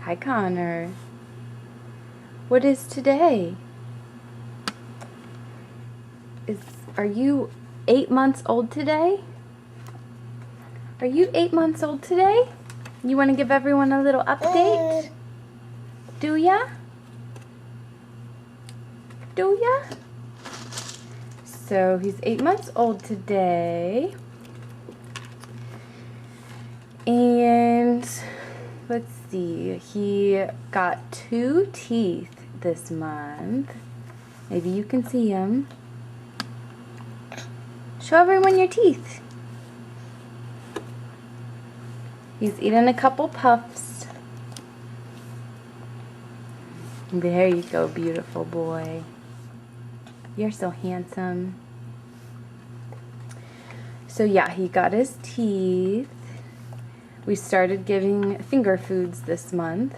Hi, Connor. What is today? Are you 8 months old today? Are you 8 months old today? You want to give everyone a little update? Do ya? Do ya? So he's 8 months old today. And let's see, he got 2 teeth this month. Maybe you can see them. Show everyone your teeth. He's eating a couple puffs. There you go, beautiful boy. You're so handsome. So yeah, he got his teeth. We started giving finger foods this month.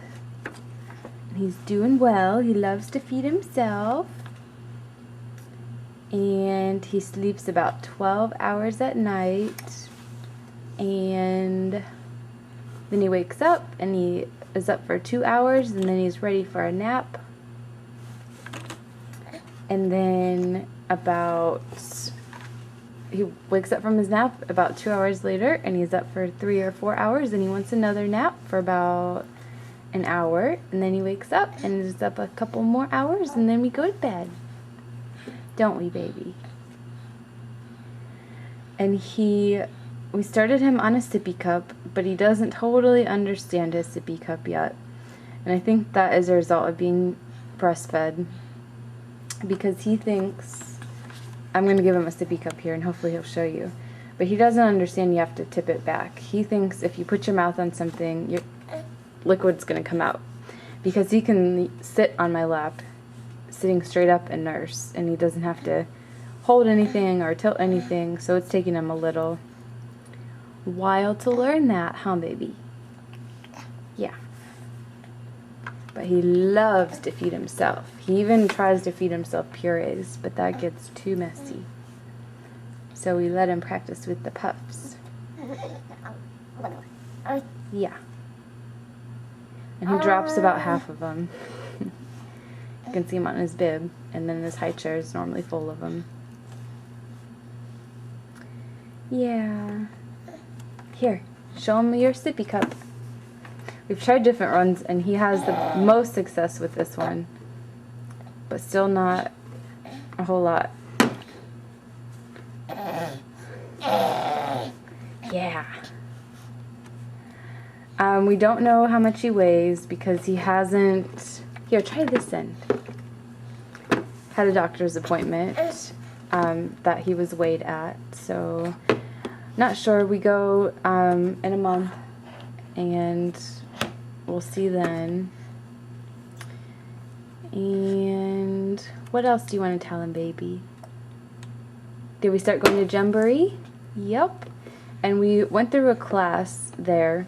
He's doing well. He loves to feed himself. And he sleeps about 12 hours at night. And then he wakes up and he is up for 2 hours and then he's ready for a nap. And then he wakes up from his nap about 2 hours later and he's up for 3 or 4 hours and he wants another nap for about an hour, and then he wakes up and is up a couple more hours and then we go to bed. Don't we, baby? And we started him on a sippy cup, but he doesn't totally understand his sippy cup yet. And I think that is a result of being breastfed, because he thinks, I'm going to give him a sippy cup here and hopefully he'll show you, but he doesn't understand you have to tip it back. He thinks if you put your mouth on something, your liquid's going to come out, because he can sit on my lap sitting straight up and nurse, and he doesn't have to hold anything or tilt anything, so it's taking him a little while to learn that, huh, baby? Yeah. But he loves to feed himself. He even tries to feed himself purees, but that gets too messy. So we let him practice with the puffs. Yeah. And he drops about half of them. You can see him on his bib, and then his high chair is normally full of them. Yeah. Here, show him your sippy cup. We've tried different ones, and he has the most success with this one, but still not a whole lot. Yeah. We don't know how much he weighs because he hasn't... Here, try this end. Had a doctor's appointment that he was weighed at, so not sure. We go in a month, and we'll see then. And what else do you want to tell him, baby? Did we start going to Jamboree? Yep. And we went through a class there,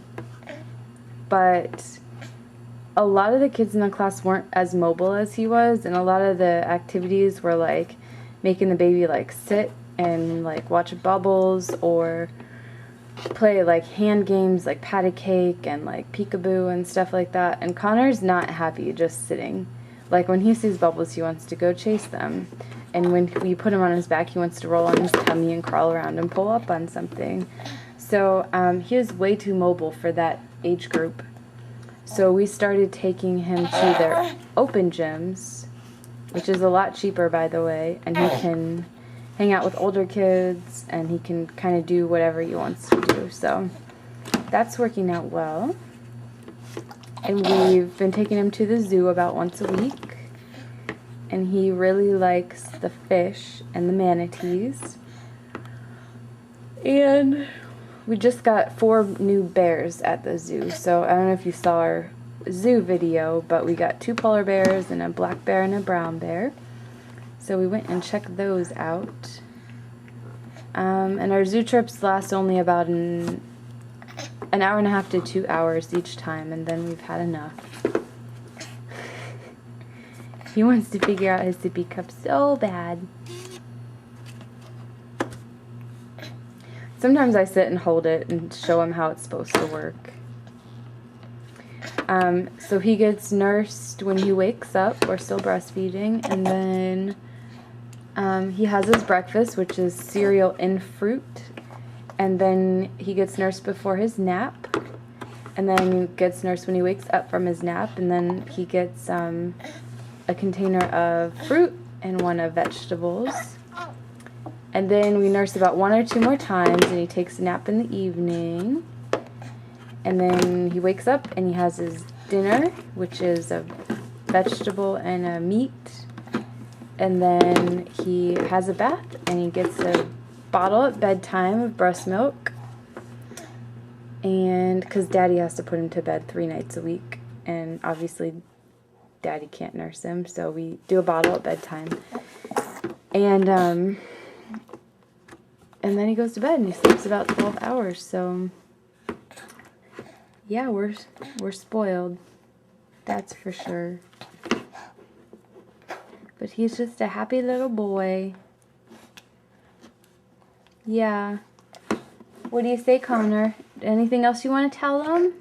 but a lot of the kids in the class weren't as mobile as he was, and a lot of the activities were like making the baby like sit and like watch bubbles or play like hand games like patty cake and like peekaboo and stuff like that. And Connor's not happy just sitting. Like when he sees bubbles, he wants to go chase them, and when we put him on his back, he wants to roll on his tummy and crawl around and pull up on something. So he was way too mobile for that age group. So we started taking him to their open gyms, which is a lot cheaper, by the way, and he can hang out with older kids, and he can kind of do whatever he wants to do. So that's working out well. And we've been taking him to the zoo about once a week, and he really likes the fish and the manatees. And we just got 4 new bears at the zoo. So I don't know if you saw our zoo video, but we got 2 polar bears and a black bear and a brown bear. So we went and checked those out. And our zoo trips last only about an hour and a half to 2 hours each time, and then we've had enough. He wants to figure out his sippy cup so bad. Sometimes I sit and hold it and show him how it's supposed to work. So he gets nursed when he wakes up. We're still breastfeeding. And then he has his breakfast, which is cereal and fruit. And then he gets nursed before his nap. And then gets nursed when he wakes up from his nap. And then he gets a container of fruit and one of vegetables. And then we nurse about 1 or 2 more times, and he takes a nap in the evening. And then he wakes up and he has his dinner, which is a vegetable and a meat. And then he has a bath and he gets a bottle at bedtime of breast milk. And because Daddy has to put him to bed 3 nights a week, and obviously Daddy can't nurse him, so we do a bottle at bedtime. And then he goes to bed and he sleeps about 12 hours. So yeah, we're spoiled. That's for sure. But he's just a happy little boy. Yeah. What do you say, Connor? Anything else you want to tell him?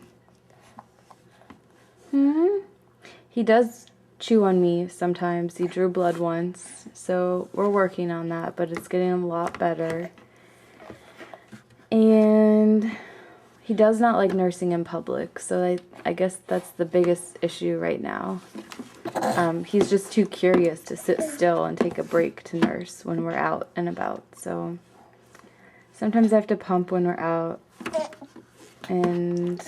He does chew on me sometimes. He drew blood once. So we're working on that, but it's getting a lot better. And he does not like nursing in public. So I guess that's the biggest issue right now. He's just too curious to sit still and take a break to nurse when we're out and about. So sometimes I have to pump when we're out, and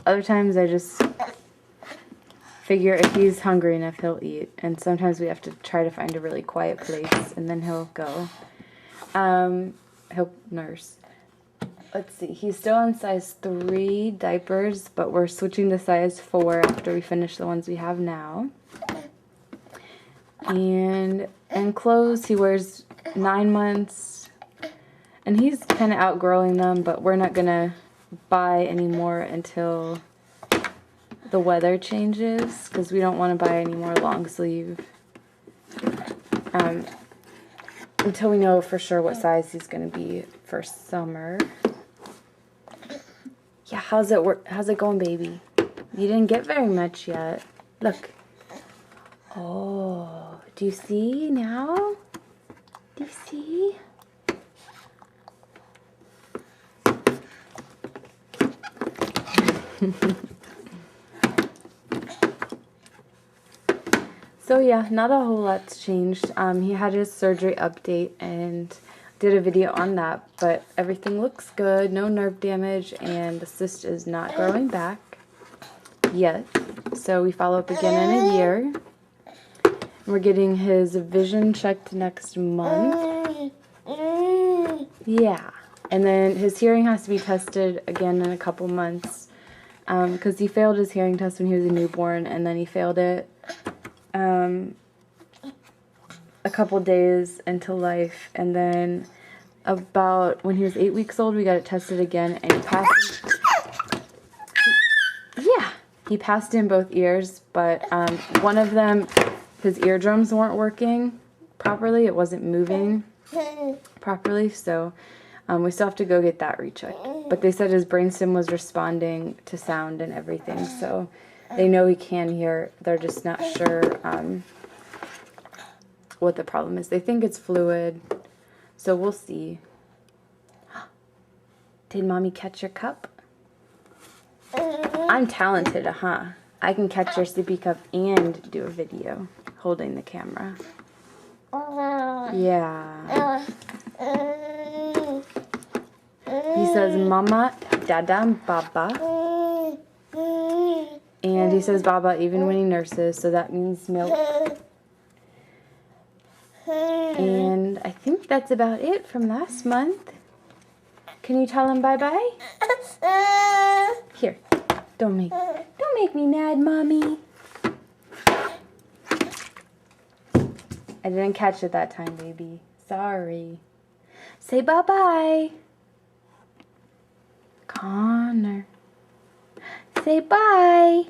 other times I just figure if he's hungry enough, he'll eat. And sometimes we have to try to find a really quiet place, and then he'll go. He'll nurse. Let's see, he's still on size 3 diapers, but we're switching to size 4 after we finish the ones we have now. And clothes, he wears 9 months. And he's kind of outgrowing them, but we're not going to buy any more until the weather changes, because we don't want to buy any more long sleeve until we know for sure what size he's going to be for summer. Yeah, how's it going, baby? You didn't get very much yet. Look. Oh, do you see now? Do you see? So yeah, not a whole lot's changed. He had his surgery update and did a video on that, but everything looks good, no nerve damage, and the cyst is not growing back yet. So we follow up again in a year. We're getting his vision checked next month. Yeah, and then his hearing has to be tested again in a couple months, because he failed his hearing test when he was a newborn, and then he failed it a couple days into life, and then about when he was 8 weeks old, we got it tested again, and he passed. Yeah, he passed in both ears, but one of them, his eardrums weren't working properly. It wasn't moving properly, so we still have to go get that rechecked. But they said his brainstem was responding to sound and everything, so they know he can hear. They're just not sure what the problem is. They think it's fluid, so we'll see. Did Mommy catch your cup? I'm talented, huh? I can catch your sippy cup and do a video holding the camera. Yeah. He says Mama, Dada, and Baba. And he says Baba even when he nurses, so that means milk. And I think that's about it from last month. Can you tell him bye-bye? Here, don't make me mad, Mommy. I didn't catch it that time, baby. Sorry. Say bye-bye. Connor. Say bye.